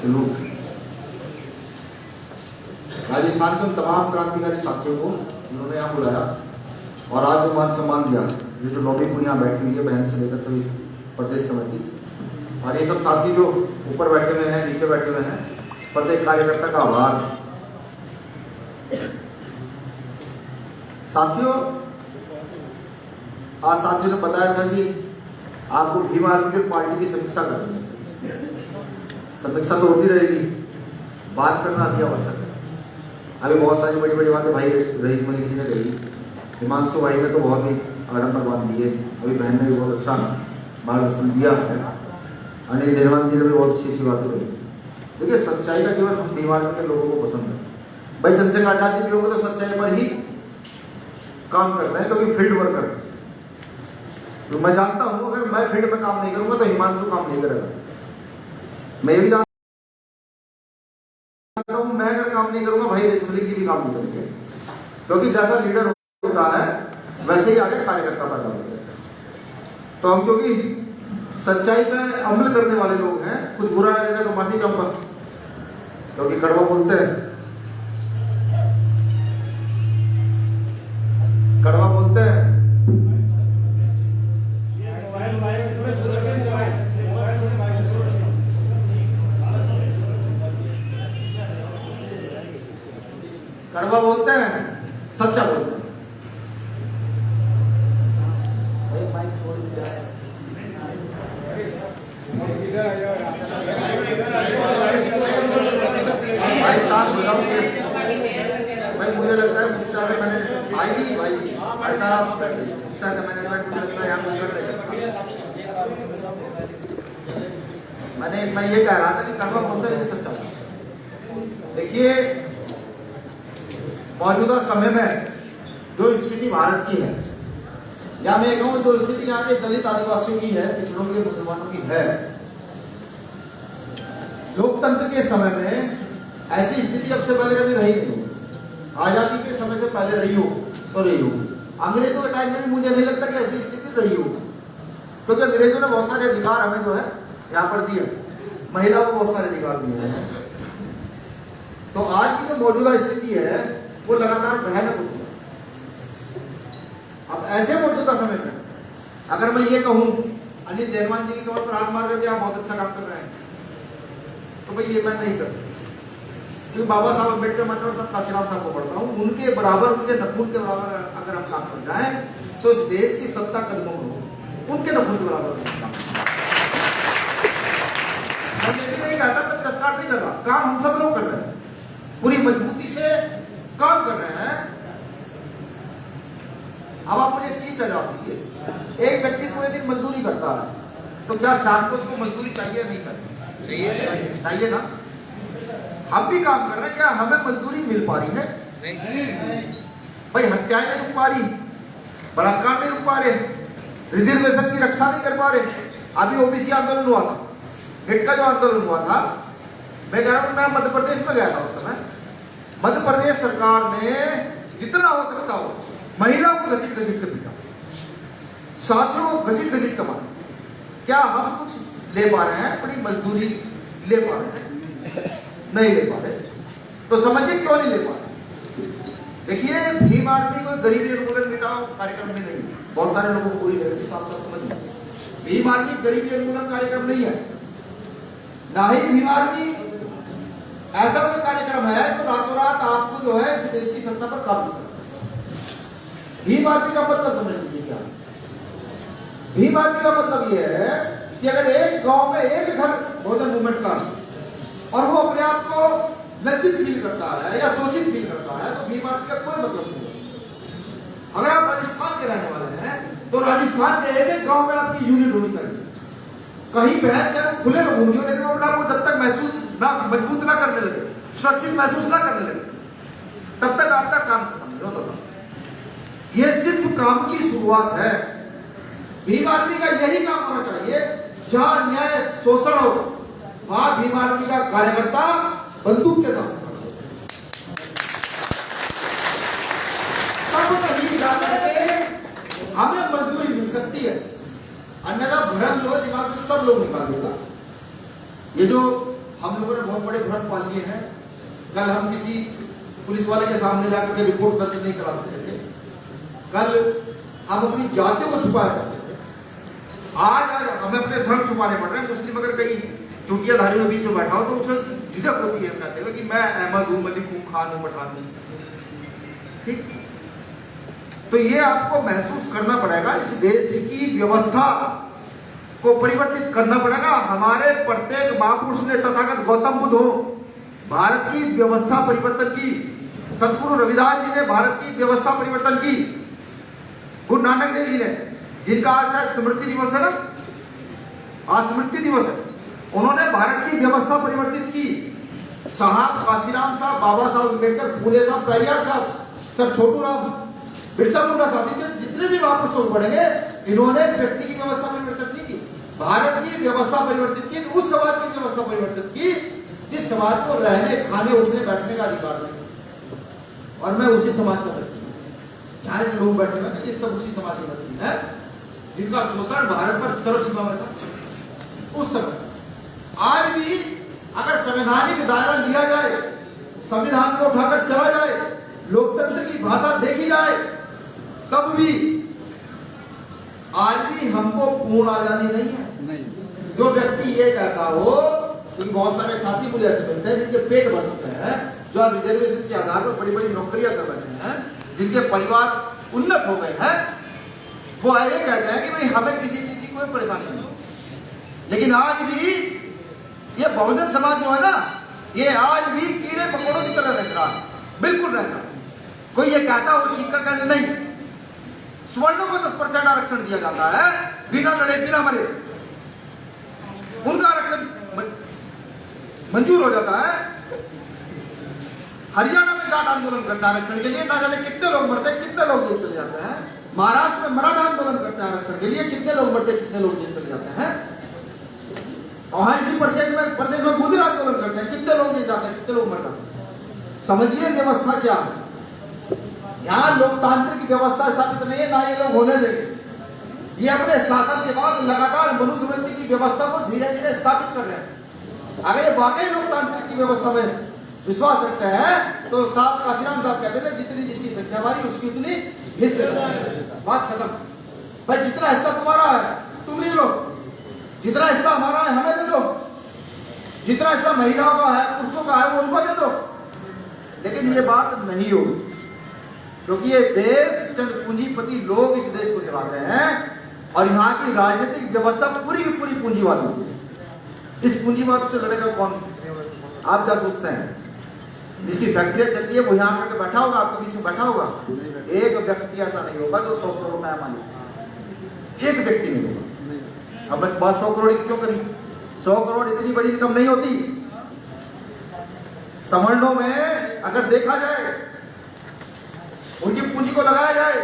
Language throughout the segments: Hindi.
लूट। राजस्थान के उन तमाम क्रांतिकारी साथियों को उन्होंने यहाँ बुलाया और आज जो मान सम्मान दिया, ये जो लॉबी पूरी यहाँ बैठी हुई है, बहन से लेकर सभी प्रदेश कमेटी और ये सब साथी जो ऊपर बैठे हुए हैं, नीचे बैठे हुए हैं, प्रत्येक कार्यकर्ता का आभार। साथियों, आज साथियों ने बताया था कि आपको भीम आर्मी की पार्टी की समीक्षा करनी है। समीक्षा तो होती रहेगी, बात करना अति आवश्यक है। अभी बहुत सारी बड़ी बड़ी बातें भाई रईस मलिक जी ने कही, हिमांशु भाई ने तो बहुत ही आडम्बर बात दी है, अभी बहन ने भी बहुत अच्छा मार्गदर्शन दिया है, अनिल देरवान जी ने भी बहुत अच्छी अच्छी बातें कही। देखिए, सच्चाई का केवल हम भीम आर्मी के लोगों को पसंद है। भाई चंद्रशेखर आजाद जी भी होंगे तो सच्चाई पर ही काम करते हैं, क्योंकि फील्ड वर्कर। तो मैं जानता हूं अगर मैं फील्ड में काम नहीं करूंगा तो हिमांशु काम नहीं करेगा। मैं भी जानता हूं मैं अगर काम नहीं करूंगा भाई रईस मलिक जी भी काम नहीं करेंगे, क्योंकि जैसा लीडर होता है वैसे ही आगे कार्यकर्ता पैदा होते हैं। तो हम क्योंकि सच्चाई पे अमल करने वाले लोग हैं, कुछ बुरा लगेगा तो माफी चाहूंगा, क्योंकि कड़वा बोलते हैं, कड़वा बोलते हैं। कड़वा बोलते हैं, सच्चा बोलते हैं। भाई साहब हो जाओ, भाई मुझे लगता है मुझसे अगर मैंने भाई साहब मुझसे अगर मैंने मुझे लगता है यहाँ कोई कर देगा। मैं ये कह रहा था कि कड़वा बोलते हैं लेकिन सच्चा। देखिए, मौजूदा समय में जो स्थिति भारत की है, या मैं कहूँ जो स्थिति यहाँ के दलित आदिवासियों की है, पिछड़ों के मुसलमानों की है, लोकतंत्र के समय में ऐसी स्थिति अब से पहले कभी रही नहीं हो। आजादी के समय से पहले रही हो तो रही हो, अंग्रेजों के टाइम में भी मुझे नहीं लगता कि ऐसी स्थिति रही हो, क्योंकि अंग्रेजों ने बहुत सारे अधिकार हमें जो है यहाँ पर दिए, महिला को बहुत सारे अधिकार दिए हैं। तो आज की जो मौजूदा स्थिति है वो लगातार भयानक होती है। अब ऐसे मौजूदा समय में अगर मैं ये कहूँ अनिल देरवान जी की कमर पर हाथ मार करके आप बहुत अच्छा काम कर रहे हैं, तो भाई ये मैं नहीं कर सकता, क्योंकि बाबा साहब अम्बेडकर मनोहर साहब काशीराम साहब को पढ़ता हूँ, उनके बराबर, उनके नखून के बराबर अगर हम काम कर जाए तो इस देश की सत्ता कदमों में हो, उनके नखून के बराबर काम। मैं नहीं कहता, मैं तिरस्कार नहीं कर रहा, काम हम सब लोग कर रहे हैं, पूरी मजबूती से काम कर रहे हैं। अब आप मुझे एक चीज का जवाब दीजिए, एक व्यक्ति पूरे दिन मजदूरी करता है तो क्या शाम को उसको मजदूरी चाहिए नहीं चाहिए? चाहिए ना। हम भी काम कर रहे हैं, क्या हमें मजदूरी मिल पा रही है? नहीं। भाई हत्याएं नहीं रुक पा रही, बलात्कार नहीं रुक पा रहे, रिजर्वेशन की रक्षा नहीं कर पा रहे। अभी ओबीसी आंदोलन हुआ था, हिट का जो आंदोलन हुआ था, मैं कह रहा हूं, मैं मध्य प्रदेश में गया था उस समय। मध्य प्रदेश सरकार ने जितना हो सकता हो महिलाओं को घसीट घसीट कर पीटा, साथियों को घसीट घसीट कर मारा। क्या हम कुछ ले पा रहे हैं? अपनी मजदूरी ले पा रहे हैं? नहीं ले पा रहे। तो समझिए क्यों नहीं ले पा रहे। देखिए, भीम आर्मी को गरीबी निर्मूलन मिटाओ कार्यक्रम में नहीं, बहुत सारे लोगों को पूरी तरह साफ साफ समझिए, भीम आर्मी गरीबी निर्मूलन कार्यक्रम नहीं है, ना ही भीम आर्मी ऐसा कोई कार्यक्रम है जो रातों रात आपको जो है इस देश की सत्ता पर काबू करता है। भीम आर्मी का मतलब समझ लीजिए क्या। भीम आर्मी का मतलब यह है कि अगर एक गांव में एक घर भोजन मूवमेंट का और वो अपने आप को लज्जित फील करता है या शोषित फील करता है, तो भीम आर्मी का कोई मतलब नहीं है। अगर आप राजस्थान के रहने वाले हैं तो राजस्थान के एक गांव में आपकी यूनिट होनी चाहिए। कहीं पे है चाहे खुले में घूम, लेकिन अपने आपको जब तक महसूस ना मजबूत ना करने लगे, सुरक्षित महसूस ना करने लगे, तब तक आपका काम खत्म नहीं होता। ये सिर्फ काम की शुरुआत है। भीम आर्मी का यही काम होना चाहिए, जहां अन्याय शोषण हो वहां भीम आर्मी का कार्यकर्ता बंदूक के साथ तब कहीं जाकर के हमें मजदूरी मिल सकती है, अन्यथा भ्रम जो है दिमाग से सब लोग निकाल देगा। ये जो हम लोगों ने बहुत पालनीय है। कल हम किसी पुलिस वाले के सामने जाकर के रिपोर्ट दर्ज नहीं करा सकते थे, कल हम अपनी जातियों को छुपाया करते थे, आज हमें अपने धर्म छुपाने पड़ रहे हैं। मुस्लिम अगर कहीं चुटियाधारियों के बीच में बैठा हो तो उसे झिझक होती है कहते हुए कि मैं अहमद हूं, मलिक हूं, खान हूं, पठान हूं। ठीक, तो ये आपको महसूस करना पड़ेगा, इस देश की व्यवस्था को परिवर्तित करना पड़ेगा। हमारे प्रत्येक महापुरुष ने, तथागत गौतम बुद्ध हो, भारत की व्यवस्था परिवर्तन की, सतगुरु रविदास जी ने भारत की व्यवस्था परिवर्तन की, गुरु नानक देव जी ने, जिनका आज शायद स्मृति दिवस है ना, आज स्मृति दिवस है, उन्होंने भारत की व्यवस्था परिवर्तित की। साहब काशीराम साहब, बाबा साहब अम्बेडकर, फूले साहब, पेरियार साहब, सर छोटू राम, बिरसा मुंडा साहब, जितने भी महापुरुष बढ़ेंगे, इन्होंने व्यक्ति की व्यवस्था परिवर्तित नहीं की, भारत की व्यवस्था परिवर्तित की, उस समाज की व्यवस्था परिवर्तित की जिस समाज को रहने, खाने, उठने, बैठने का अधिकार नहीं। और मैं उसी समाज का व्यक्ति हूँ, यहाँ जो लोग बैठे हुए ये सब उसी समाज के व्यक्ति हैं जिनका शोषण भारत पर सर्व सीमा में था उस समय। आज भी अगर संवैधानिक दायरा लिया जाए, संविधान को उठाकर चला जाए, लोकतंत्र की भाषा देखी जाए, तब भी आज भी हमको पूर्ण आजादी नहीं है। जो व्यक्ति ये कहता हो, क्योंकि बहुत सारे साथी मुझे ऐसे मिलते हैं जिनके पेट भर चुके हैं, जो आज रिजर्वेशन के आधार पर बड़ी बड़ी नौकरियां कर रहे हैं, जिनके परिवार उन्नत हो गए हैं, वो ये कहते हैं कि भाई हमें किसी चीज की कोई परेशानी नहीं। लेकिन आज भी ये बहुजन समाज जो है ना, ये आज भी कीड़े मकोड़ों की तरह रह रहा है, बिल्कुल रह रहा है। कोई ये कहता हो चीख कर कहने नहीं, स्वर्णों को 10% आरक्षण दिया जाता है, बिना लड़े बिना मरे उनका आरक्षण मंजूर हो जाता है। हरियाणा में जाट आंदोलन करता है आरक्षण के लिए, ना जाने कितने लोग मरते, कितने लोग जेल चले जाते हैं। महाराष्ट्र में मराठा आंदोलन करता है आरक्षण के लिए, कितने लोग मरते, कितने लोग जेल चले जाते हैं। और इसी प्रदेश में गुजर आंदोलन करते हैं, कितने लोग जेल जाते हैं, कितने लोग मर जाते हैं। समझिए व्यवस्था क्या है। यहाँ लोकतांत्रिक व्यवस्था स्थापित नहीं है, ना ये लोग होने देंगे। ये अपने शासन के बाद लगातार मनुस्मृति की व्यवस्था को धीरे धीरे स्थापित कर रहे हैं। अगर ये वाकई लोकतांत्रिक की व्यवस्था में विश्वास रखते हैं तो साहब काशीराम साहब कहते थे, जितनी जिसकी संख्या हमारी उसकी उतनी हिस्से, बात खत्म। भाई जितना हिस्सा तुम्हारा है तुम ले लो, जितना हिस्सा हमारा है हमें दे दो, जितना हिस्सा महिलाओं का है, पुरुषों का है, वो उनको दे दो। लेकिन ये बात नहीं होगी, क्योंकि ये देश चंद पूंजीपति लोग इस देश को चलाते हैं और यहाँ की राजनीतिक व्यवस्था पूरी पूरी पूंजीवादी है। इस पूंजीवाद से लड़ेगा कौन? आप क्या सोचते हैं? जिसकी फैक्ट्रियां चलती है वो यहाँ आकर बैठा होगा, आपके बीच में बैठा होगा। एक व्यक्ति ऐसा नहीं होगा जो 100 करोड़ का मालिक, एक व्यक्ति नहीं होगा। अब बस बात 100 करोड़ की क्यों करी? 100 करोड़ इतनी बड़ी इनकम नहीं होती। सवर्णों में अगर देखा जाए, उनकी पूंजी को लगाया जाए,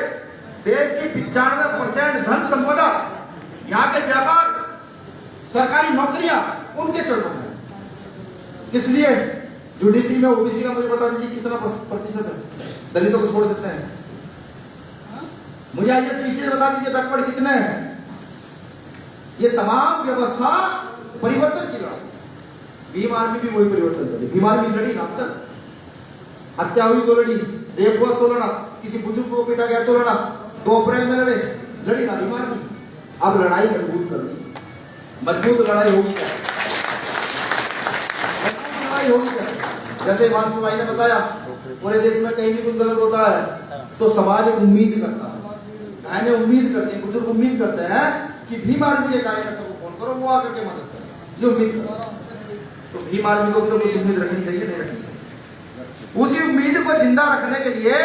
देश की 95% धन संपदा, यहाँ के व्यापार, सरकारी नौकरियां उनके चरणों में। किस लिए? जुडिशरी में ओबीसी का मुझे बता दीजिए कितना प्रतिशत है? दलितों को छोड़ देते हैं। मुझे आईएसपीसी बता दीजिए बैकवर्ड कितने हैं? ये तमाम व्यवस्था परिवर्तन की लड़ाई। भीम आर्मी भी वही परिवर्तन करी। भीम आर्मी लड़ी ना, अब तक हत्या हुई तो लड़ी, रेप हुआ तो लड़ा, किसी बुजुर्ग को पीटा गया तो लड़ा, 2 अप्रैल में लड़ी ना भीम आर्मी। अब लड़ाई मजबूत कर दी, मजबूत लड़ाई होगी क्या? मजबूत लड़ाई होगी क्या? जैसे हिमांशु भाई ने बताया, पूरे देश में कहीं भी कुछ गलत होता है तो समाज उम्मीद करता है, बहनें उम्मीद करती हैं, बुजुर्ग उम्मीद करते हैं कि भीम आर्मी के कार्यकर्ता को फोन करो, वो आकर के मदद करें, ये उम्मीद करते हैं। तो भीम आर्मी को भी तो कुछ उम्मीद रखनी चाहिए, नहीं रखनी चाहिए। उसी उम्मीद को जिंदा रखने के लिए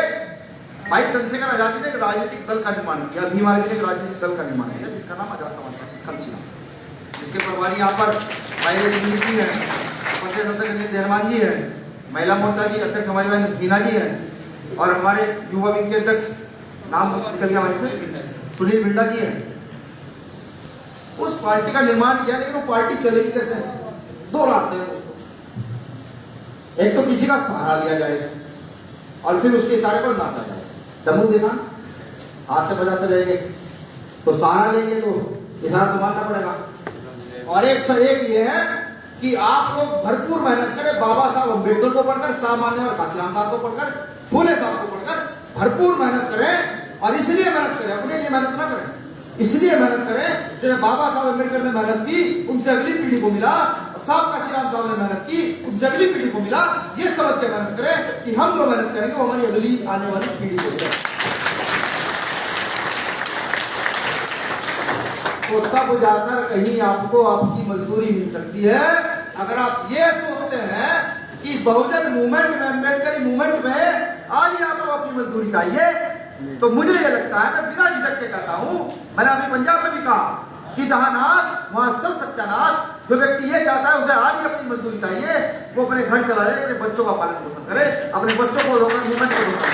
भाई चंद्रशेखर आजाद जी ने एक राजनीतिक दल का निर्माण किया, भीम आर्मी ने एक राजनीतिक दल का निर्माण किया जिसका नाम आजाद समाज खलचिया, जिसके प्रभारी यहाँ पर भाई सुनील जी हैं, प्रदेश अध्यक्ष अनिल जयमान जी हैं, महिला मोर्चा की अध्यक्ष हमारी बहन हीना जी हैं, और हमारे युवा विंग के अध्यक्ष नाम निकल गया हमारे से, सुनील भिंडा जी हैं। उस पार्टी का निर्माण किया, लेकिन वो पार्टी चलेगी कैसे? 2 रास्ते हैं उसको। एक तो किसी का सहारा लिया जाएगा और फिर उसके इशारे पर नाचा जाएगा। डमरू देखा, हाथ से बजाते रहेंगे, तो सहारा लेंगे तो इशारा तो मानना पड़ेगा। और एक ये है कि आप लोग भरपूर मेहनत करें, बाबा साहब अम्बेडकर को पढ़कर, शाह मान्यवर काशीराम साहब को पढ़कर, फूले साहब को पढ़कर भरपूर मेहनत करें। और इसलिए मेहनत करें, अपने लिए मेहनत ना करें, इसलिए मेहनत करें जैसे बाबा साहब अम्बेडकर ने मेहनत की, उनसे अगली पीढ़ी को मिला, और साहब काशीराम साहब ने मेहनत की, उनसे अगली पीढ़ी को मिला। ये समझ के मेहनत करें कि हम जो मेहनत करेंगे वो हमारी अगली आने वाली पीढ़ी को मिले। तो तब जाकर कहीं आपको आपकी मजदूरी मिल सकती है। अगर आप ये सोचते हैं कि इस बहुजन मूवमेंट में, अम्बेडकरी मूवमेंट में आज ही आपको अपनी मजदूरी चाहिए, तो मुझे ये लगता है, मैं बिना झिझक के कहता हूं, मैंने अभी पंजाब में भी कहा कि जहां नाश वहां सब सत्यानाश। जो व्यक्ति ये चाहता है उसे आज ही अपनी मजदूरी चाहिए, वो अपने घर चलाए, अपने बच्चों का पालन पोषण करे, अपने बच्चों को धोकर मूवमेंट को धोकर।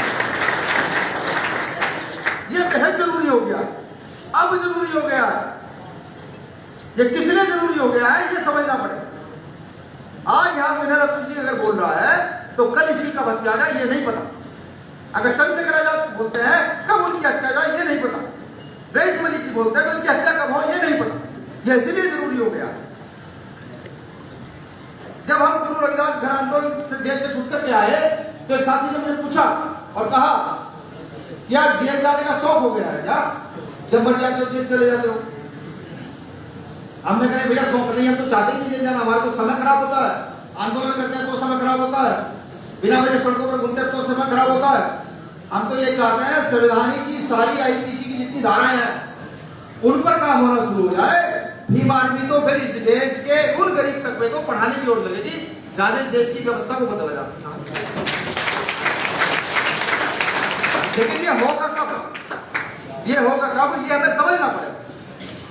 ये बेहद जरूरी हो गया, अब जरूरी हो गया है। ये किस लिए जरूरी हो गया है ये समझना पड़ेगा। आज यहां कोई नरोत्तम सिंह अगर बोल रहा है तो कल इसी का हत्या जाए ये नहीं पता। अगर चंद्रशेखर आजाद बोलते हैं कब उनकी हत्या जाए ये नहीं पता। रईस मलिक जी बोलते हैं तो उनकी हत्या कब हो ये नहीं पता। ये इसलिए जरूरी हो गया। जब हम गुरु रविदास घर आंदोलन से जेल से छूट करके आए तो एक साथी ने मुझे पूछा और कहा यार जेल जाने का शौक हो गया है क्या, जब मर जाते हो जेल चले जाते हो। हमने कहा भैया शौक नहीं, हम तो चाहते ही नहीं जेल जाना, हमारा तो समय खराब होता है, आंदोलन करते हैं तो समय खराब होता है, बिना वजह सड़कों पर घूमते हैं तो समय खराब होता है। हम तो ये चाहते हैं संवैधानिक की सारी आईपीसी की जितनी धाराएं हैं उन पर काम होना शुरू हो जाए। भीम आर्मी तो फिर इस देश के उन गरीब तबके को पढ़ाने की ओर लगेगी जहां देश की व्यवस्था को बदला जा सकता है। लेकिन ये होगा कब, ये होगा कब, ये हमें समझना पड़ेगा।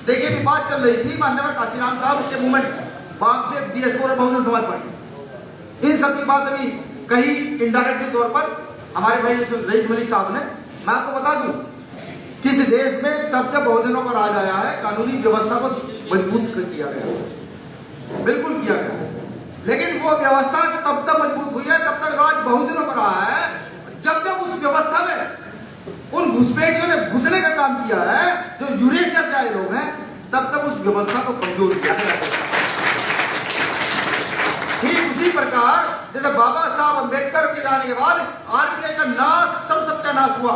देखिए भी बात चल रही थी मान्यवर काशीराम साहब के मूवमेंट, बाप से डीएस4 और बहुजन समाज पार्टी, इन सब की बात अभी कही इनडायरेक्टली तौर पर हमारे भाई रईस मलिक साहब ने। मैं आपको बता दूं किस देश में तब जब बहुजनों का राज आया है, कानूनी व्यवस्था को मजबूत किया गया, बिल्कुल किया गया। लेकिन वो व्यवस्था तब तक मजबूत हुई है, तब तक राज बहुजनों का रहा है जब जब उस व्यवस्था में उन घुसपैठियों ने घुसने का काम किया है, जो यूरेशिया से आए लोग हैं, तब तक उस व्यवस्था को कमजोर किया गया। ठीक उसी प्रकार जैसे बाबा साहब अम्बेडकर के जाने के बाद आरपीआई का नाश, सब सत्यानाश हुआ।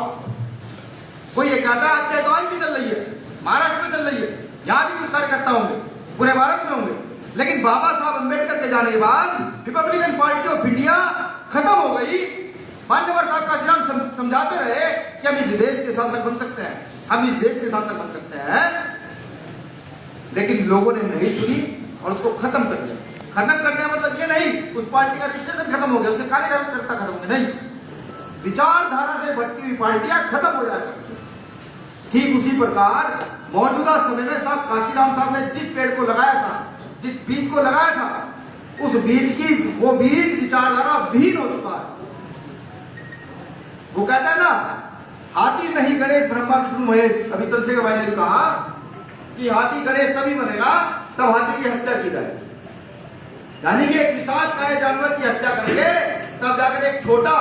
कोई ये कहता है आरपीआई तो आज भी चल रही है, महाराष्ट्र में चल रही है, यहां भी कुछ कार्यकर्ता होंगे, पूरे भारत में होंगे। लेकिन बाबा साहब अम्बेडकर के जाने के बाद रिपब्लिकन पार्टी ऑफ इंडिया खत्म हो गई। मान्यवर साहब काशीराम समझाते रहे कि हम इस देश के शासक बन सकते हैं, हम इस देश के शासक बन सकते हैं, लेकिन लोगों ने नहीं सुनी और उसको खत्म कर दिया। खत्म करने का मतलब ये नहीं उस पार्टी का रजिस्ट्रेशन खत्म हो गया, उसके कार्यकर्ता खत्म हो गए, नहीं, विचारधारा से भटकी हुई पार्टियां खत्म हो जाती। ठीक उसी प्रकार मौजूदा समय में साहब काशीराम साहब ने जिस पेड़ को लगाया था, जिस बीज को लगाया था, उस बीज की वो बीज विचारधारा विहीन हो चुका है। वो कहता है ना, हाथी नहीं गणेश ब्रह्मा विष्णु महेश। अभी चंद्रशेखर भाई ने भी कहा कि हाथी गणेश तभी बनेगा तब हाथी की हत्या की जाए, यानी कि एक विशालकाय जानवर की हत्या करेंगे तब जाकर एक छोटा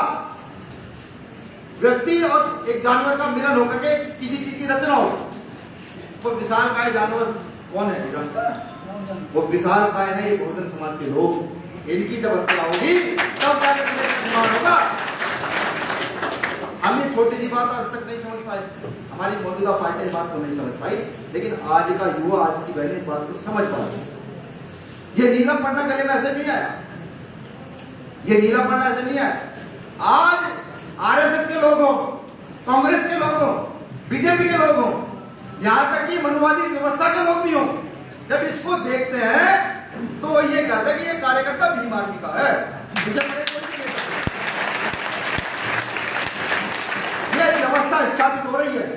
व्यक्ति और एक जानवर का मिलन होकर के किसी चीज की रचना हो। वो विशालकाय जानवर कौन है? वो विशालकाय है ये बहुजन समाज के लोग। इनकी जब हत्या होगी तब जाकर निर्माण होगा। हम ये छोटी सी बात आज तक नहीं समझ पाए, हमारी मौजूदा पार्टी इस बात को नहीं समझ पाई, लेकिन आज का युवा, आज की बहनें इस बात को समझ पा रही। ये नीलम पन्ना गले में ऐसे नहीं आया, ये नीलम पन्ना ऐसे नहीं आया। आज आरएसएस के लोग हो, कांग्रेस के लोग हो, बीजेपी के लोग हो, यहां तक कि मनुवादी व्यवस्था के लोग भी हो, जब इसको देखते हैं तो ये कहते हैं कि ये कार्यकर्ता भीम आर्मी का है। ये व्यवस्था स्थापित हो रही है,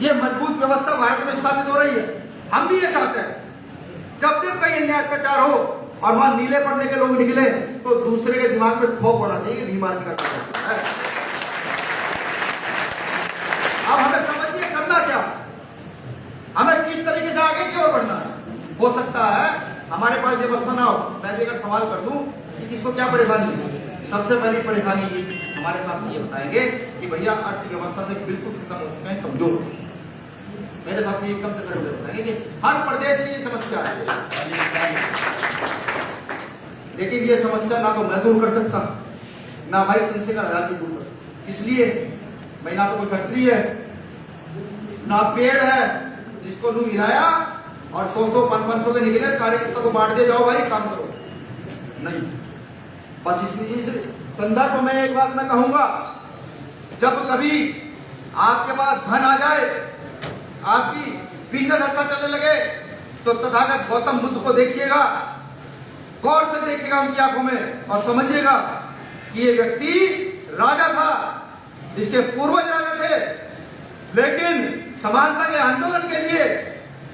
ये मजबूत व्यवस्था भारत में स्थापित हो रही है। हम भी ये चाहते हैं जब जब कहीं अन्याय अत्याचार हो और वहां नीले पड़ने के लोग निकले तो दूसरे के दिमाग में खौफ होना चाहिए, भीम आर्मी का काम है। अब हमें समझिए करना क्या, हमें किस तरीके से आगे की ओर बढ़ना है। हो सकता है हमारे पास व्यवस्था ना हो, मैं भी अगर सवाल कर दूं कि किसको क्या परेशानी है, सबसे पहली परेशानी ये हमारे साथ ये बताएंगे कि भैया अर्थव्यवस्था से बिल्कुल खत्म हो चुके हैं, कमजोर। मेरे साथ में एकदम से खड़े बताएंगे कि हर प्रदेश की ये समस्या है, लेकिन ये समस्या ना तो मैं दूर कर सकता, ना भाई चंद्रशेखर आजाद जी दूर कर सकते। इसलिए भाई ना तो कोई फैक्ट्री है, ना पेड़ है जिसको नू हिलाया और 100 500 के निकले कार्यकर्ता को बांट दे, जाओ भाई काम करो, नहीं। बस इस संदर्भ में एक बात मैं कहूंगा, जब कभी आपके पास धन आ जाए, आपकी बिजनेस अच्छा चलने लगे, तो तथागत गौतम बुद्ध को देखिएगा, गौर से देखिएगा उनकी आंखों में और समझिएगा कि ये व्यक्ति राजा था, इसके पूर्वज राजा थे, लेकिन समानता के आंदोलन के लिए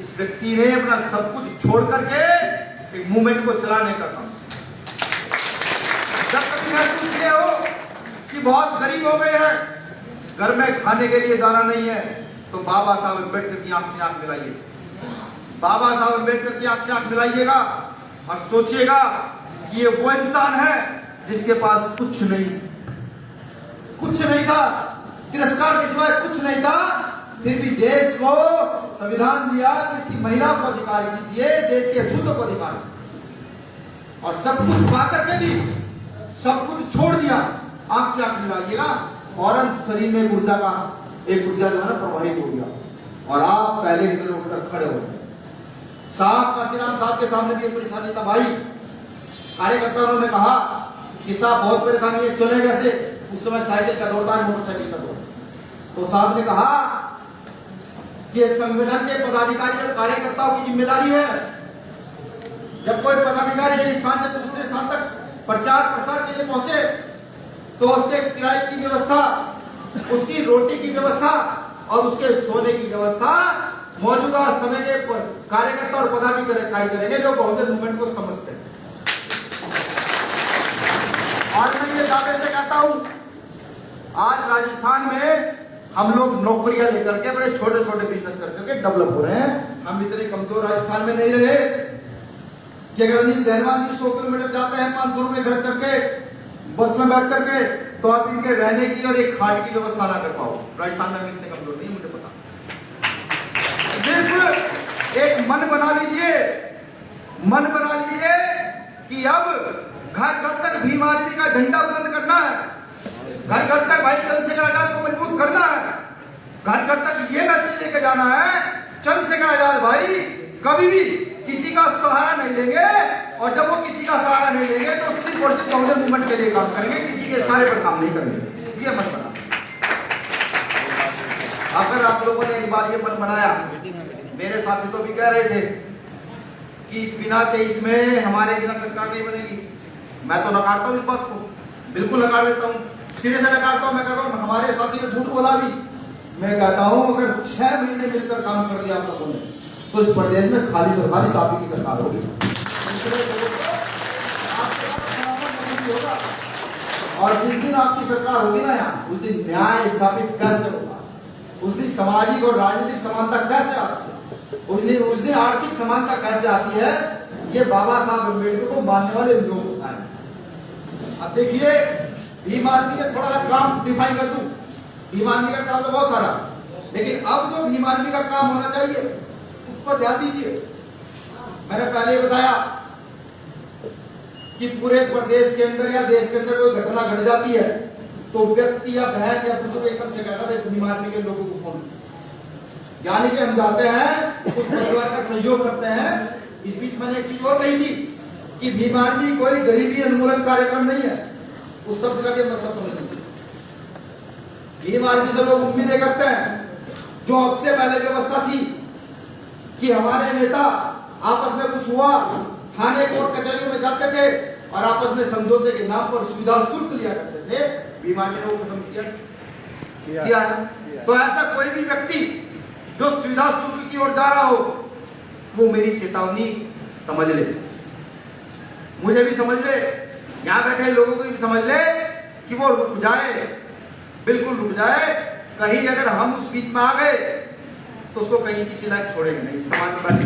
इस व्यक्ति ने अपना सब कुछ छोड़ करके एक मूवमेंट को चलाने का काम। जब कभी महसूस किया हो कि बहुत गरीब हो गए हैं, घर में खाने के लिए दाना नहीं है, तो बाबा साहब अम्बेडकर की आंख से आंख मिलाइए, बाबा साहब अम्बेडकर की आंख से आंख मिलाइएगा और सोचिएगा कि ये वो इंसान है जिसके पास कुछ नहीं था, तिरस्कार के सिवाय कुछ नहीं था, फिर भी देश को संविधान दिया, जिसकी महिला को अधिकार दिए, देश के अछूतों को अधिकार, और सब कुछ पा करके भी सब कुछ छोड़ दिया। आंख से आंख मिलाइएगा, फौरन शरीर में एक ऊर्जा जो है ना प्रवाहित हो गया और आप पहले की तरह उठकर खड़े हो गए। साहब काशीराम साहब के सामने भी परेशानी था भाई, कार्यकर्ताओं ने कहा कि साहब बहुत परेशानी है, चले कैसे? उस समय साइकिल का दौर था, मोटरसाइकिल का दौर। तो साहब ने कहा कि संगठन के पदाधिकारी और कार्यकर्ताओं की जिम्मेदारी है, जब कोई पदाधिकारी एक स्थान से दूसरे स्थान तक प्रचार प्रसार के लिए पहुंचे तो उसके किराए की व्यवस्था, उसकी रोटी की व्यवस्था और उसके सोने की व्यवस्था मौजूदा समय के कार्यकर्ता और पदाधिकारी करेंगे जो बहुजन मूवमेंट को समझते हैं। और मैं ये दावे से कहता हूं, आज राजस्थान में हम लोग नौकरियां लेकर के बड़े छोटे छोटे बिजनेस कर करके डेवलप हो रहे हैं। हम इतने कमजोर राजस्थान में नहीं रहे कि अगर अनिल दहलवान जी 100 किलोमीटर जाते हैं 500 रुपए खर्च करके बस में बैठ करके, तो आप इनके रहने की और एक खाट की व्यवस्था ना कर पाओ। राजस्थान में हम इतने कमजोर नहीं, मुझे पता। सिर्फ एक मन बना लीजिए कि अब घर घर तक भीम आर्मी का झंडा बुलंद करना है, घर घर तक भाई चंद्रशेखर आजाद को मजबूत करना है, घर घर तक ये मैसेज लेके जाना है, चंद्रशेखर आजाद भाई कभी भी किसी का सहारा नहीं लेंगे, और जब वो किसी का सहारा नहीं लेंगे तो सिर्फ और सिर्फ बहुजन मूवमेंट के लिए काम करेंगे, किसी के सहारे पर काम नहीं करेंगे। ये मन बना। अगर आप लोगों ने एक बार ये मन बनाया, मेरे साथी तो भी कह रहे थे कि बिना 23 में हमारे बिना सरकार नहीं बनेगी, मैं तो नकारता हूँ इस बात को, बिल्कुल नकार देता हूँ, सिरे से नकारता हूँ। मैं कहता हूँ हमारे साथी ने झूठ बोला भी, मैं कहता हूँ अगर 6 महीने मिलकर काम कर दिया आप लोगों ने तो इस प्रदेश में खाली आप ही की सरकार होगी। और जिस दिन आपकी सरकार होगी ना यहाँ, उस दिन न्याय स्थापित कैसे होगा, उस दिन सामाजिक और राजनीतिक समानता कैसे आती है, उस दिन आर्थिक समानता कैसे आती है, ये बाबा साहब अम्बेडकर को मानने वाले लोग बताएं। अब देखिए भीम आर्मी का थोड़ा सा काम डिफाइन कर दूं, भीम आर्मी का काम तो बहुत सारा, लेकिन अब जो भीम आर्मी का काम होना चाहिए उस पर ध्यान दीजिए। मैंने पहले बताया कि पूरे प्रदेश के अंदर या देश के अंदर कोई घटना घट जाती है तो व्यक्ति या बहन या बुजुर्ग एकदम से कहता है भीम आर्मी के लोगों को फोन, यानी कि हम जाते हैं उस परिवार का सहयोग करते हैं। इस बीच मैंने एक चीज और कही थी कि भीम आर्मी कोई गरीबी उन्मूलन कार्यक्रम नहीं है, उस शब्द का भी मतलब समझ लीजिए। भीम आर्मी से लोग उम्मीदें करते हैं, जो अब से पहले व्यवस्था थी कि हमारे नेता आपस में कुछ हुआ थाने कोर्ट कचहरियों में जाते थे और आपस में समझौते के नाम पर सुविधा शुल्क लिया करते थे, भीम आर्मी ने वो खत्म किया है। तो ऐसा कोई भी व्यक्ति जो सुविधा शुल्क की ओर जा रहा हो, वो मेरी चेतावनी समझ ले, मुझे भी समझ ले, यहाँ बैठे लोगों को भी समझ ले कि वो रुक जाए, बिल्कुल रुक जाए। कहीं अगर हम उस बीच में आ गए तो उसको कहीं किसी लायक छोड़ेंगे नहीं, समाज में।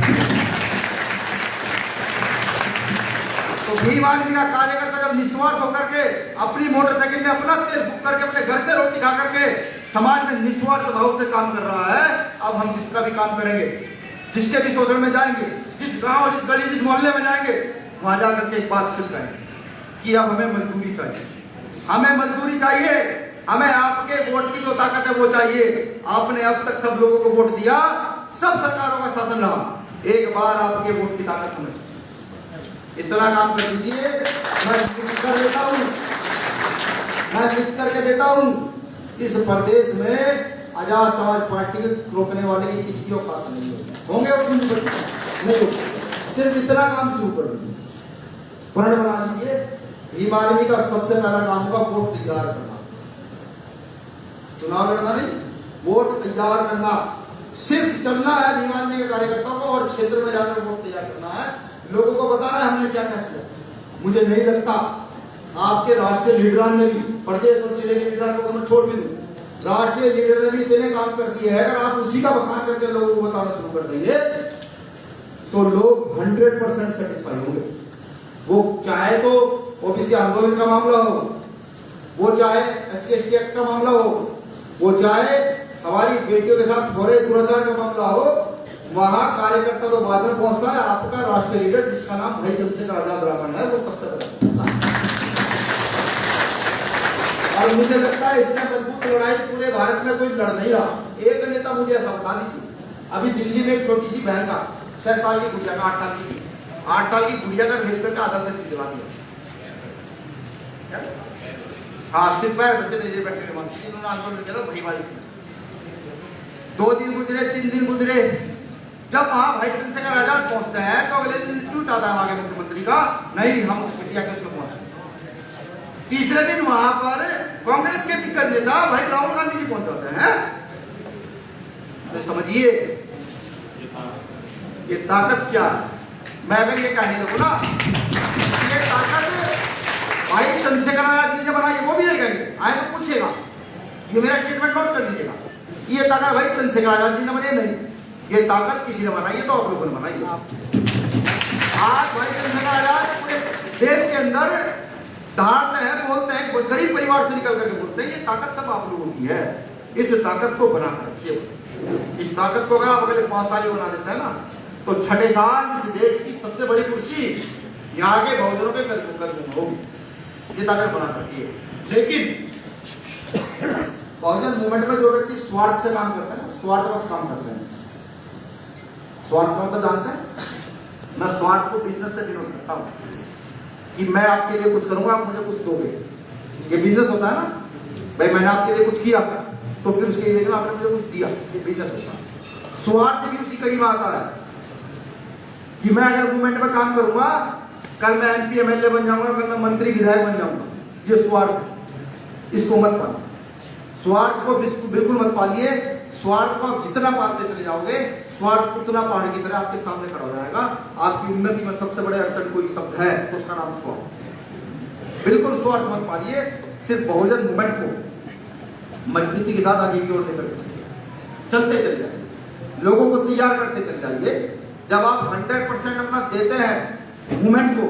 तो भीम आर्मी का कार्यकर्ता जब निस्वार्थ होकर के अपनी मोटरसाइकिल में अपना तेल फूंक करके अपने घर से रोटी खा करके समाज में निस्वार्थ भाव से काम कर रहा है, अब हम जिसका भी काम करेंगे, जिसके भी शोषण में जाएंगे, जिस गांव, जिस गली, जिस मोहल्ले में जाएंगे, वहां जाकर के एक बात सिद्ध करेंगे, कि अब हमें मजदूरी चाहिए, हमें मजदूरी चाहिए, हमें आपके वोट की जो ताकत है वो चाहिए। आपने अब तक सब लोगों को वोट दिया, सब सरकारों का शासन रहा, एक बार आपके वोट की ताकत होनी चाहिए। इतना काम कर दीजिए। मैं लिख कर देता हूँ, मैं लिख करके देता हूँ, इस प्रदेश में आजाद समाज पार्टी को रोकने वाले की किसी औकात नहीं होंगे, नहीं, सिर्फ इतना काम शुरू कर दीजिए, प्रण बना लीजिए। भीम आर्मी का सबसे पहला काम होगा वोट तैयार करना, चुनाव लड़ना नहीं, वोट तैयार करना। सिर्फ चलना है भीम आर्मी के कार्यकर्ताओं को और क्षेत्र में जाकर वोट तैयार करना है, लोगों को बताना है हमने क्या क्या किया। मुझे नहीं लगता आपके राष्ट्रीय लीडरान ने भी, प्रदेश और जिले के लीडरान को मैं छोड़ भी दूं, राष्ट्रीय लीडर ने भी इतने काम कर दिए हैं। अगर आप उसी का बखान करके लोगों को बताना शुरू कर देंगे तो लोग 100% सेटिस्फाई होंगे। वो चाहे तो ओबीसी आंदोलन का मामला हो, वो चाहे SC/ST एक्ट का मामला हो, वो चाहे हमारी बेटियों के साथ हो रहे दुराचार का मामला हो, वहां कार्यकर्ता तो बाद में पहुंचता है, आपका राष्ट्रीय लीडर जिसका नाम भाई चंद्रशेखर आजाद ब्राह्मण है वो सबसे पहले। और मुझे लगता है इससे मजबूत लड़ाई पूरे भारत में कोई लड़ नहीं रहा। एक नेता मुझे ऐसा बता दीजिए, अभी दिल्ली में एक छोटी सी बहन का 6 साल की गुड़िया का 8 साल की गुड़िया का रेप करके आधा से जला दिया। हाँ, सिर्फ बच्चे दे बैठे इन्होंने आंदोलन किया भाई वाली से। 2 दिन गुजरे, 3 दिन गुजरे, जब वहां भाई चंद्रशेखर आजाद पहुंचते हैं तो अगले दिन ट्वीट आता है वहां के मुख्यमंत्री का, नहीं हम उस बिटिया के उसमें पहुंचे। तीसरे दिन वहां पर कांग्रेस के दिग्गज नेता भाई राहुल गांधी जी पहुंच जाते हैं। तो समझिए ये ताकत क्या है। मैं अगर ये कहने लगूं ना, ये ताकत भाई चंद्रशेखर आजाद जी ने बनाई, वो भी नहीं कहेंगे, आए तो पूछेगा, ये मेरा स्टेटमेंट नोट कर लीजिएगा कि ये ताकत भाई चंद्रशेखर आजाद जी ने बनाई, नहीं, ये ताकत किसी ने बनाई है तो आप लोगों ने बनाई है। आज भाई चंद्रशेखर आजाद पूरे देश के अंदर दहाड़ते हैं, बोलते हैं, गरीब परिवार से निकल करके बोलते हैं, ये ताकत सब आप लोगों की है। इस ताकत को बना कर रखिए। इस ताकत को अगर आप अगले 5 साल बना देते हैं ना, तो 6ठे साल इस देश की सबसे बड़ी कुर्सी यहाँ के बहुजनों के कदमों में होगी। ये ताकत बना कर रखिए। लेकिन बहुजन मूवमेंट में जो व्यक्ति स्वार्थ से काम करते हैं, स्वार्थवश काम करते हैं, स्वार्थ का मतलब जानते हैं, मैं स्वार्थ को बिजनेस से डिनोट करता हूँ कि मैं आपके लिए कुछ करूंगा, आप मुझे कुछ दोगे। ये बिजनेस होता है ना भाई, मैंने आपके लिए कुछ किया तो फिर उसके लिए आपने मुझे कुछ दिया, ये बिजनेस होता है। स्वार्थ भी उसी करीब आता है कि मैं अगर मूवमेंट में काम करूंगा, कल मैं MP MLA बन जाऊंगा, कल मैं मंत्री विधायक बन जाऊंगा, ये स्वार्थ है। इसको मत पालिए, स्वार्थ को बिल्कुल मत पालिए। स्वार्थ को आप जितना पालते चले जाओगे, स्वार्थ उतना पहाड़ की तरह आपके सामने खड़ा हो जाएगा। आपकी उन्नति में सबसे बड़े अड़चन कोई शब्द है तो उसका नाम स्वार्थ। बिल्कुल स्वार्थ मत पालिए, सिर्फ बहुजन मूवमेंट को मजबूती के साथ आगे की ओर लेकर चलते चले जाइए, लोगों को तैयार करते चले जाइए। जब आप 100% अपना देते हैं मूवमेंट को,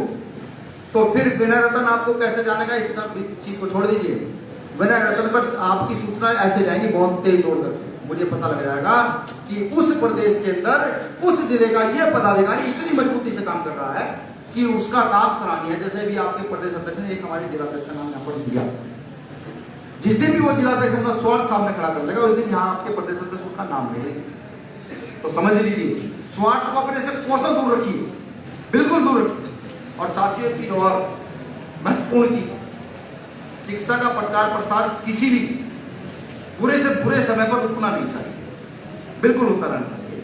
तो फिर विनय रतन आपको कैसे जानेगा, इस सब चीज को छोड़ दीजिए। विनय रतन पर आपकी सूचना ऐसे जाएंगी बहुत तेज दौड़ करके, मुझे पता लग जाएगा कि उस प्रदेश के अंदर उस जिले का ये पदाधिकारी इतनी मजबूती से काम कर रहा है कि उसका काम सराहनीय है। जैसे भी आपके प्रदेश अध्यक्ष ने एक हमारे जिला अध्यक्ष का नाम यहाँ पर दिया, जिस दिन भी वो जिला अध्यक्ष अपना स्वार्थ सामने खड़ा कर लेगा, उस दिन यहाँ आपके प्रदेश अध्यक्ष उसका नाम ले लेंगे। तो समझ लीजिए, स्वार्थ को अपने से कोसों दूर रखिए, बिल्कुल दूर रखिए। और साथियों, एक चीज और महत्वपूर्ण चीज, शिक्षा का प्रचार प्रसार किसी भी बुरे से बुरे समय पर रुकना नहीं चाहिए, बिल्कुल होता रहना चाहिए।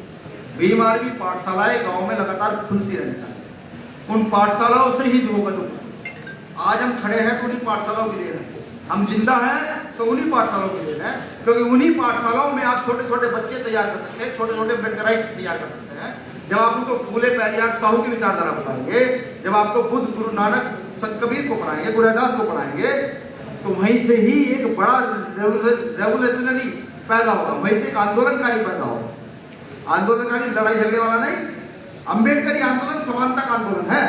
भीम आर्मी पाठशालाएं गांव में लगातार खुलती रहनी चाहिए। उन पाठशालाओं से ही जो होगा, जो आज हम खड़े हैं तो उन्हीं पाठशालाओं के लिए हैं, हम जिंदा हैं तो उन्हीं पाठशालाओं के लिए हैं, क्योंकि उन्हीं पाठशालाओं में आप छोटे छोटे बच्चे तैयार कर सकते हैं, छोटे छोटे बेटराइट तैयार कर सकते हैं। जब आप उनको फूले पेरियार साहू की विचारधारा बताएंगे, जब आपको बुद्ध, गुरु नानक, संत कबीर को पढ़ाएंगे, गुरु रविदास को पढ़ाएंगे, तो वहीं से ही एक बड़ा रेवोल्यूशनरी पैदा होगा, वहीं से एक आंदोलनकारी पैदा होगा। आंदोलनकारी लड़ाई झगड़े वाला नहीं, अम्बेडकरी आंदोलन समानता का आंदोलन है,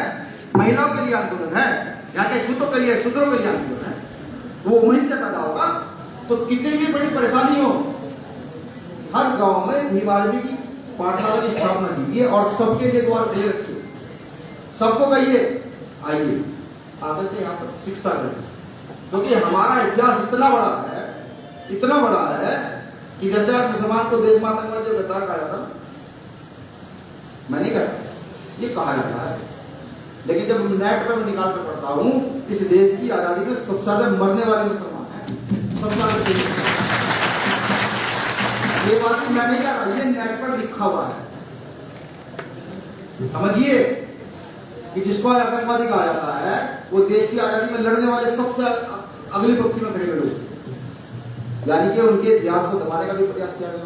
महिलाओं के लिए आंदोलन है, यहाँ के छूतों के लिए, शूद्रों के लिए आंदोलन है, वो वहीं से पैदा होगा। तो कितनी भी बड़ी परेशानी हो, हर गांव में भीम आर्मी की पाठशाला की स्थापना कीजिए और सबके लिए द्वार खुले रखिए। सबको कहिए आइए, आकर के यहाँ पर शिक्षा लें, क्योंकि हमारा इतिहास इतना बड़ा है कि जैसे आप मुसलमान को देश में आतंकवादी और गद्दार कहा जाता, मैं नहीं कहता, ये कहा जाता है, लेकिन जब नेट पे मैं निकाल कर पढ़ता हूँ, इस देश की आजादी में सबसे ज्यादा मरने वाले मुसलमान हैं, सबसे ज्यादा शहीद। ये बात भी मैं नहीं कह रहा, ये नेट पर लिखा हुआ है। समझिए कि जिसको आतंकवादी कहा जाता है वो देश की आजादी में लड़ने वाले सबसे अगली पंक्ति में खड़े हुए लोग, यानी कि उनके इतिहास को दबाने का भी प्रयास किया गया।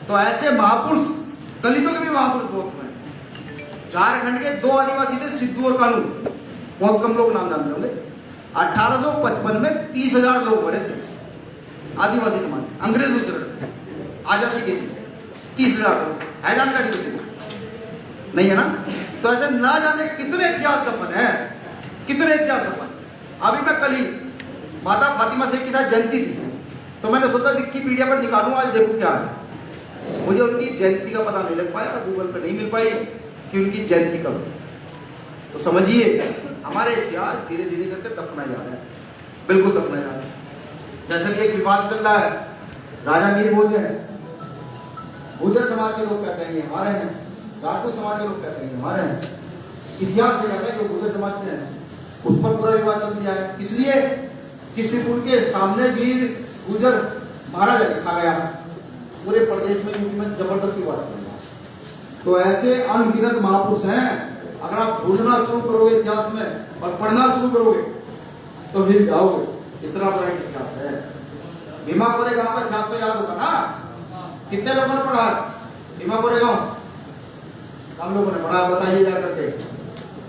तो ऐसे महापुरुष, दलितों के भी महापुरुष बहुत हुए। झारखंड के 2 आदिवासी थे, सिद्धू और कानू, बहुत कम लोग नाम जानते होंगे। 1855 में 30,000 लोग मरे थे आदिवासी समाज, अंग्रेजों से लड़ते आजादी के लिए। 30,000 लोग है, जानकारी किसी को नहीं है ना? तो ऐसे ना जाने कितने इतिहास दफन है, कितने इतिहास दफन। अभी मैं कल ही माता फातिमा शेख के साथ जयंती थी, तो मैंने सोचा विकिपीडिया पर निकालूं, आज देखूं क्या है। मुझे उनकी जयंती का पता नहीं लग पाया, गूगल पर नहीं मिल पाई कि उनकी जयंती कब है। तो समझिए हमारे इतिहास धीरे धीरे करके दफनाए जा रहे हैं, बिल्कुल दफनाए जा रहे हैं। जैसे कि एक विवाद चल रहा है, राजा मीर भोज है, गुर्जर समाज के लोग कहते हैं ये हमारे हैं, राजपूत समाज के लोग कहते हैं हमारे हैं। इतिहास से कहते हैं जो गुर्जर समाज के हैं, उस पर पूरा विवाद चल दिया है, इसलिए किसी के सामने वीर गुर्जर महाराज लिखा गया, पूरे प्रदेश में यूपी में जबरदस्त विवाद चल रहा है। तो ऐसे अनगिनत महापुरुष हैं, अगर आप ढूंढना शुरू करोगे इतिहास में और पढ़ना शुरू करोगे तो हिल जाओगे, इतना बड़ा इतिहास है। भीमा कोरेगांव का इतिहास तो याद होगा ना, कितने लोगों ने पढ़ा भीमा कोरेगांव? हम लोगों ने पढ़ा, बताइए जा करके।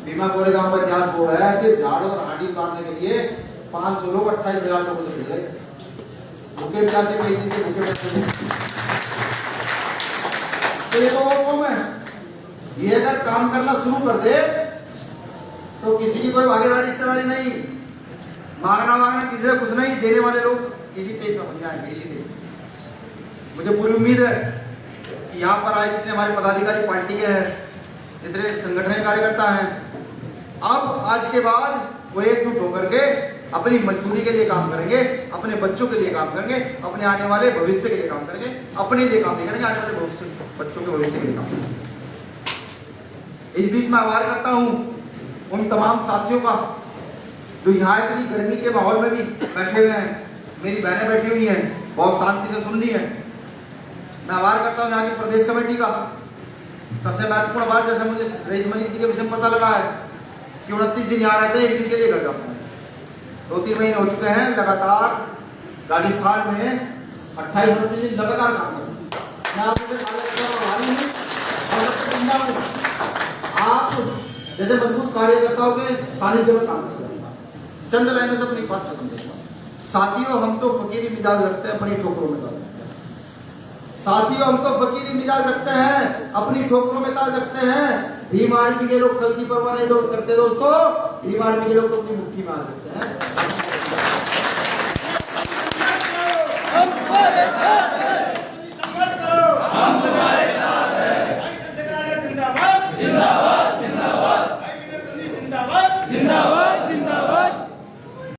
भीमा कोरेगांव का इतिहास वो है, सिर्फ झाड़ और हांडी उतारने के लिए 500 लोग 28,000 लोगों से खड़े गए, भूखे प्यासे कई दिन के भूखे प्यासे। तो ये तो वो कौम है, ये अगर काम करना शुरू कर दे तो किसी की कोई भागीदारी हिस्सेदारी नहीं, मांगना किसी से कुछ नहीं, देने वाले लोग इसी देश में बन जाएंगे, इसी देश में। मुझे पूरी उम्मीद है कि यहाँ पर आए जितने हमारे पदाधिकारी पार्टी के हैं, जितने संगठन के कार्यकर्ता हैं, अब आज के बाद वो एकजुट होकर के अपनी मजदूरी के लिए काम करेंगे, अपने बच्चों के लिए काम करेंगे, अपने आने वाले भविष्य के लिए काम करेंगे, अपने लिए काम नहीं करेंगे, आने वाले भविष्य बच्चों के भविष्य के लिए काम करेंगे। इस बीच मैं आभार करता हूँ उन तमाम साथियों का जो यहाँ इतनी गर्मी के माहौल में भी बैठे हुए हैं, मेरी बहनें बैठी हुई हैं, बहुत शांति से सुन रही हैं। मैं आभार करता हूँ यहाँ की प्रदेश कमेटी का। सबसे महत्वपूर्ण आभार, जैसे मुझे रईस मलिक जी के विषय में पता लगा है कि 29 दिन यहाँ रहते हैं, 1 दिन के लिए घर जाते हैं। 2-3 महीने हो चुके हैं लगातार राजस्थान में 28-29 दिन लगातार काम कर रहे हैं। मैं आपसे आभारी हूँ और सबसे जिंदा हूँ, आप जैसे मजबूत कार्यकर्ताओं के सानिध्य में काम कर रहे हैं। चंद लाइनों से अपनी बात खत्म करता हूँ। साथियों, हम तो फकीरी मिजाज रखते हैं, अपनी ठोकरों में ताज रखते हैं। साथियों, हम तो फकीरी मिजाज रखते हैं, अपनी ठोकरों में ताज रखते हैं। भीम आर्मी के लोग कल की परवाह नहीं करते दोस्तों, भीम आर्मी के लोग तो अपनी मुट्ठी में आ रखते हैं।